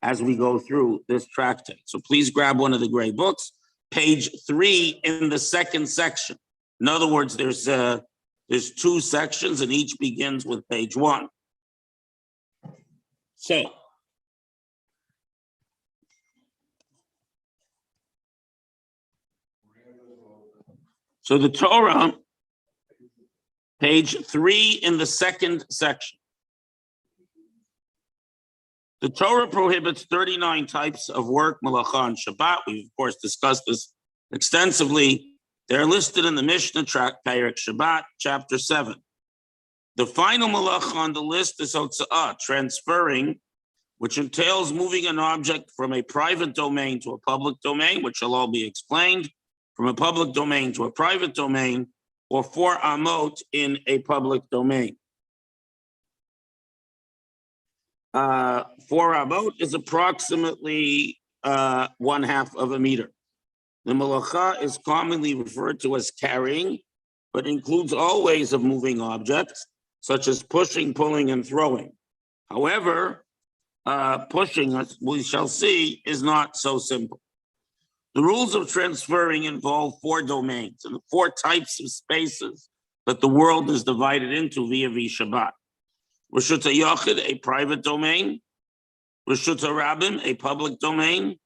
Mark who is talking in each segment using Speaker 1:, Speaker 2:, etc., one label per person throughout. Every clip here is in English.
Speaker 1: as we go through this tractate. So please grab one of the gray books, page 3 in the second section. In other words, there's 2 sections and each begins with page 1. So the Torah, page 3 in the second section. The Torah prohibits 39 types of work, malacha, and Shabbat. We've, of course, discussed this extensively. They're listed in the Mishnah, Perek Shabbat, chapter 7. The final malacha on the list is hotza'ah, transferring, which entails moving an object from a private domain to a public domain, which shall all be explained, from a public domain to a private domain, or 4 amot in a public domain. 4 amot is approximately 1/2 of a meter. The malacha is commonly referred to as carrying, but includes all ways of moving objects, such as pushing, pulling, and throwing. However, pushing, as we shall see, is not so simple. The rules of transferring involve 4 domains and 4 types of spaces that the world is divided into via Shabbat. Reshut HaYachid, a private domain. Reshut HaRabim, a public domain.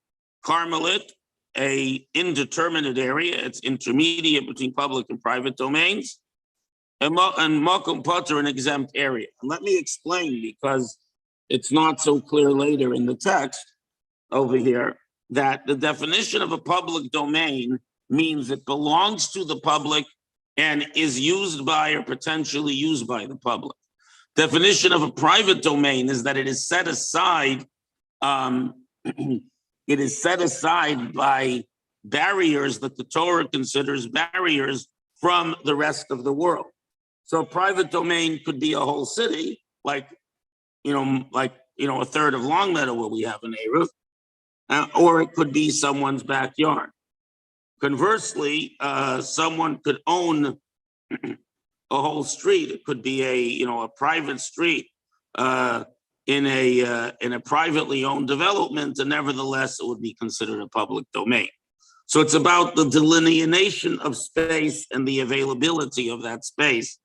Speaker 1: Carmelit, a indeterminate area. It's intermediate between public and private domains. And Makom Pater, an exempt area. And let me explain, because it's not so clear later in the text over here, that the definition of a public domain means it belongs to the public and is used by or potentially used by the public. Definition of a private domain is that it is set aside. It is set aside by barriers that the Torah considers barriers from the rest of the world. So a private domain could be a whole city, like a third of Longmeadow where we have an Eruv, or it could be someone's backyard. Conversely, someone could own a whole street. It could be a private street in a privately owned development, and nevertheless it would be considered a public domain. So it's about the delineation of space and the availability of that space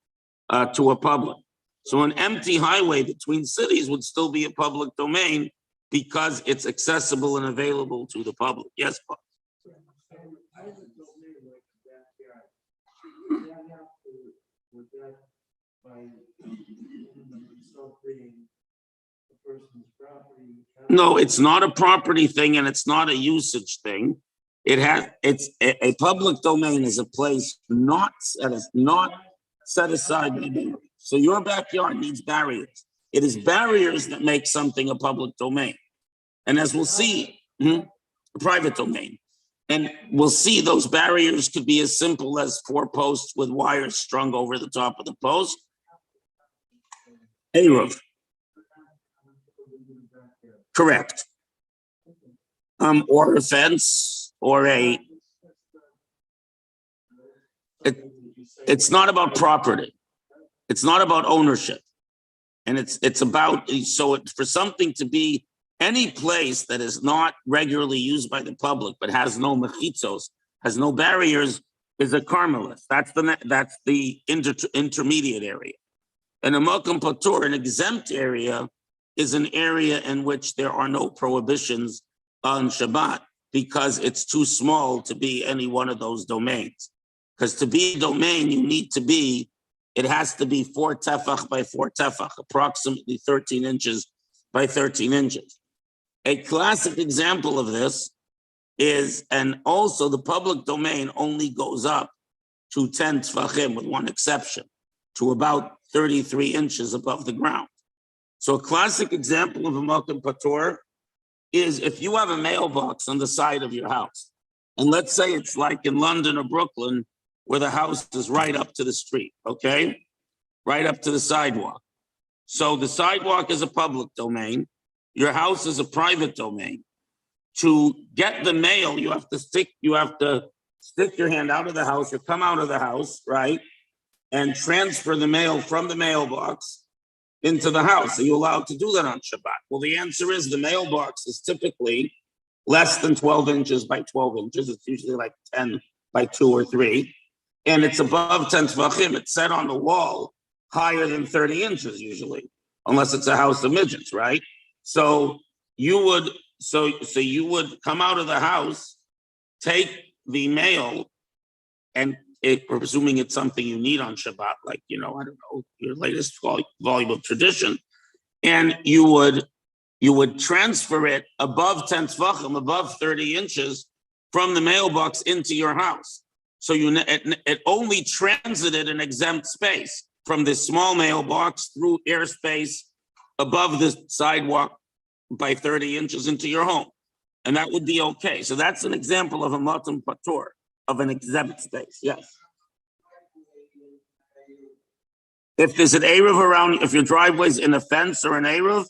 Speaker 1: to a public. So an empty highway between cities would still be a public domain because it's accessible and available to the public. Yes, Paul. No, it's not a property thing, and it's not a usage thing. It's a public domain is a place not set aside by barriers. So your backyard needs barriers. It is barriers that make something a public domain. And as we'll see, a private domain. And we'll see those barriers could be as simple as 4 posts with wires strung over the top of the post. A roof. Correct. Or a fence, or it's not about property. It's not about ownership. And it's about, for something to be any place that is not regularly used by the public, but has no mechitzos, has no barriers, is a carmelis. That's the intermediate area. And a makom patur, an exempt area, is an area in which there are no prohibitions on Shabbat because it's too small to be any one of those domains. Because to be a domain, it has to be 4 tefach by 4 tefach, approximately 13 inches by 13 inches. A classic example of this is, and also the public domain only goes up to 10 tefachim, with one exception, to about 33 inches above the ground. So a classic example of a makom patur is if you have a mailbox on the side of your house, and let's say it's like in London or Brooklyn, where the house is right up to the street, okay? Right up to the sidewalk. So the sidewalk is a public domain. Your house is a private domain. To get the mail, you have to stick your hand out of the house, or come out of the house, right? And transfer the mail from the mailbox into the house. Are you allowed to do that on Shabbat? Well, the answer is the mailbox is typically less than 12 inches by 12 inches. It's usually like 10 by 2 or 3. And it's above 10 tvachim. It's set on the wall higher than 30 inches usually, unless it's a house of midgets, right? So you would come out of the house, take the mail, and presuming it's something you need on Shabbat, like, I don't know, your latest volume of tradition, and you would transfer it above 10 tvachim, above 30 inches from the mailbox into your house. So it only transited an exempt space from this small mailbox through airspace above the sidewalk by 30 inches into your home. And that would be okay. So that's an example of a matam patur, of an exempt space, yes. If there's an Eruv around, if your driveway's in a fence or an Eruv,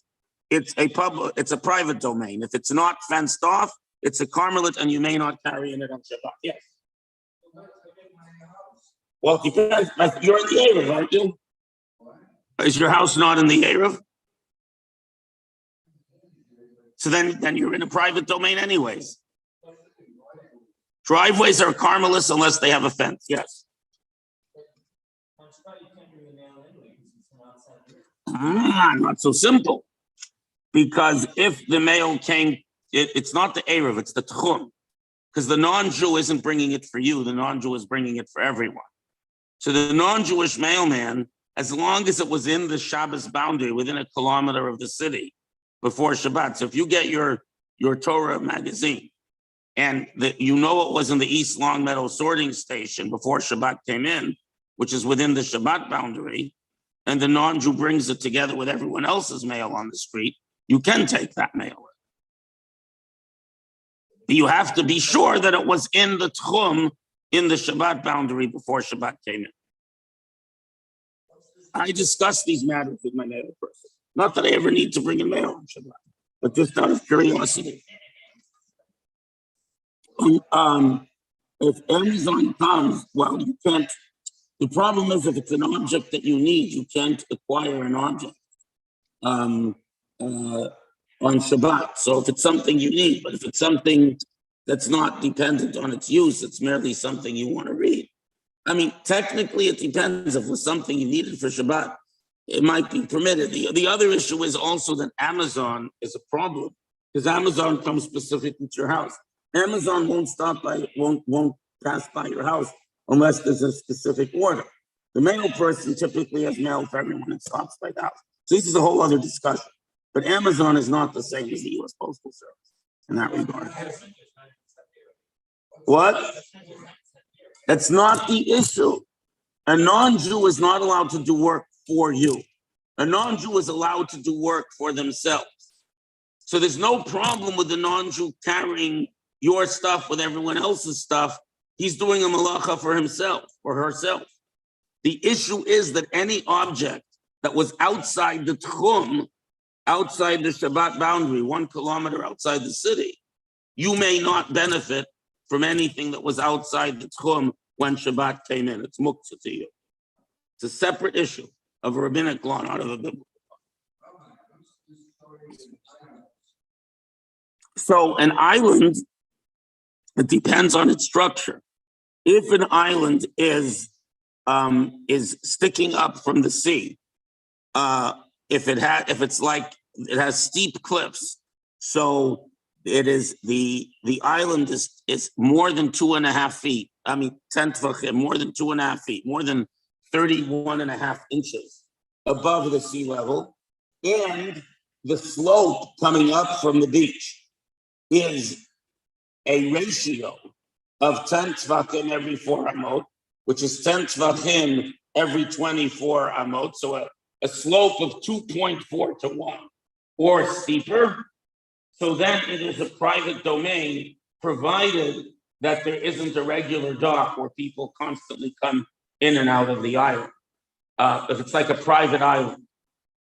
Speaker 1: it's a private domain. If it's not fenced off, it's a Carmelit and you may not carry in it on Shabbat, yes. Well, it depends. You're in the Eruv, aren't you? Is your house not in the Eruv? So then you're in a private domain anyways. Driveways are Carmelists unless they have a fence, yes. Not so simple. Because if the mail came, it's not the Eruv, it's the Tchum. Because the non-Jew isn't bringing it for you, the non-Jew is bringing it for everyone. So the non-Jewish mailman, as long as it was in the Shabbos boundary, within a kilometer of the city, before Shabbat. So if you get your Torah magazine, and it was in the East Longmeadow sorting station before Shabbat came in, which is within the Shabbat boundary, and the non-Jew brings it together with everyone else's mail on the street, you can take that mail. But you have to be sure that it was in the Tchum, in the Shabbat boundary before Shabbat came in. I discuss these matters with my mail person. Not that I ever need to bring a mail on Shabbat, but just out of curiosity. If Amazon comes, well, you can't. The problem is if it's an object that you need, you can't acquire an object on Shabbat. So if it's something you need, but if it's something that's not dependent on its use, it's merely something you want to read. I mean, technically it depends. If it was something you needed for Shabbat, it might be permitted. The other issue is also that Amazon is a problem because Amazon comes specifically to your house. Amazon won't pass by your house unless there's a specific order. The mail person typically has mail for everyone that stops by the house. So this is a whole other discussion. But Amazon is not the same as the U.S. Postal Service in that regard. What? That's not the issue. A non-Jew is not allowed to do work for you. A non-Jew is allowed to do work for themselves. So there's no problem with the non-Jew carrying your stuff with everyone else's stuff. He's doing a malacha for himself or herself. The issue is that any object that was outside the Tchum, outside the Shabbat boundary, 1 kilometer outside the city, you may not benefit from anything that was outside the Tchum when Shabbat came in. It's muktzah to you. It's a separate issue of a rabbinic law, not of a biblical law. So an island, it depends on its structure. If an island is sticking up from the sea, if it has steep cliffs, so it is the island is more than 2.5 feet. I mean, 10 tvachim, more than 2.5 feet, more than 31.5 inches above the sea level, and the slope coming up from the beach is a ratio of 10 tvachim every 4 amot, which is 10 tvachim every 24 amot, so a slope of 2.4 to 1 or steeper. So then it is a private domain, provided that there isn't a regular dock where people constantly come in and out of the island. If it's like a private island.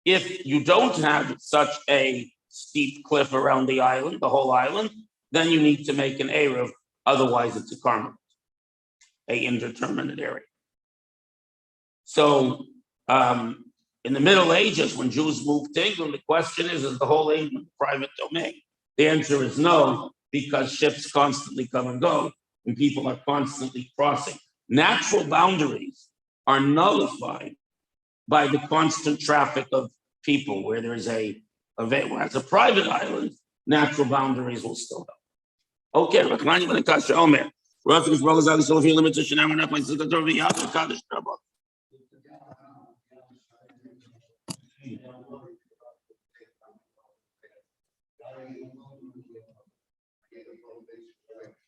Speaker 1: If you don't have such a steep cliff around the island, the whole island, then you need to make an Eruv. Otherwise, it's a Carmel, a indeterminate area. So In the Middle Ages, when Jews moved to England, the question is the whole England private domain? The answer is no, because ships constantly come and go, and people are constantly crossing. Natural boundaries are nullified by the constant traffic of people, where there's whereas a private island, natural boundaries will still help. Okay, Rakhmani Kasha Omer.